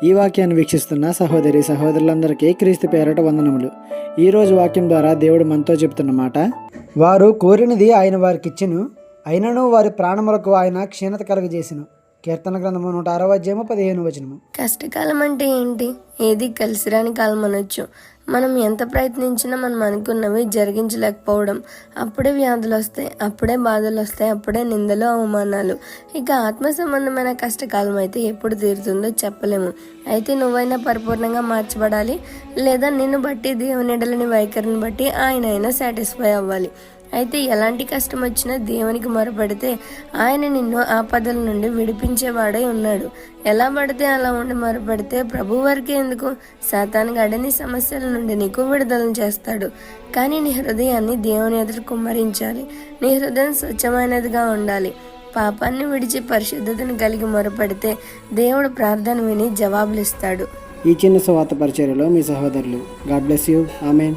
ఈ వాక్యాన్ని వీక్షిస్తున్న సహోదరి సహోదరులందరికీ క్రీస్తు పేరట వందనములు. ఈరోజు వాక్యం ద్వారా దేవుడు మనతో చెబుతున్న మాట, వారు కోరినది ఆయన వారికి ఇచ్చెను, అయినను వారి ప్రాణములకు ఆయన క్షీణత కలుగజేసెను. కీర్తన గ్రంథము 106:15. కష్టకాలం అంటే ఏంటి? ఏది కలిసిరాని కాలం అనొచ్చు. మనం ఎంత ప్రయత్నించినా మనం అనుకున్నవి జరిగించలేకపోవడం, అప్పుడే వ్యాధులు వస్తాయి, అప్పుడే బాధలు వస్తాయి, అప్పుడే నిందలు అవమానాలు. ఇక ఆత్మ సంబంధమైన కష్టకాలం అయితే ఎప్పుడు తీరుతుందో చెప్పలేము. అయితే నువ్వైనా పరిపూర్ణంగా మార్చబడాలి, లేదా నిన్ను బట్టి దేవుని ఎడలని వైఖరిని బట్టి ఆయన సాటిస్ఫై అవ్వాలి. అయితే ఎలాంటి కష్టం వచ్చినా దేవునికి మొరపెడితే ఆయన నిన్ను ఆపదల నుండి విడిపించేవాడై ఉన్నాడు. ఎలా పడితే అలా ఉండి మొరపెడితే ప్రభు వారికి ఎందుకు, సాతాను గడని సమస్యల నుండి నీకు విడుదలను చేస్తాడు. కానీ నీ హృదయాన్ని దేవుని ఎదుట కుమ్మరించాలి. నీ హృదయం స్వచ్ఛమైనదిగా ఉండాలి. పాపాన్ని విడిచి పరిశుద్ధతను కలిగి మొరపెడితే దేవుడు ప్రార్థన విని జవాబులిస్తాడు. ఈ చిన్న సువార్త పరిచర్యలో మీ సహోదరులు. God bless you. ఆమెన్.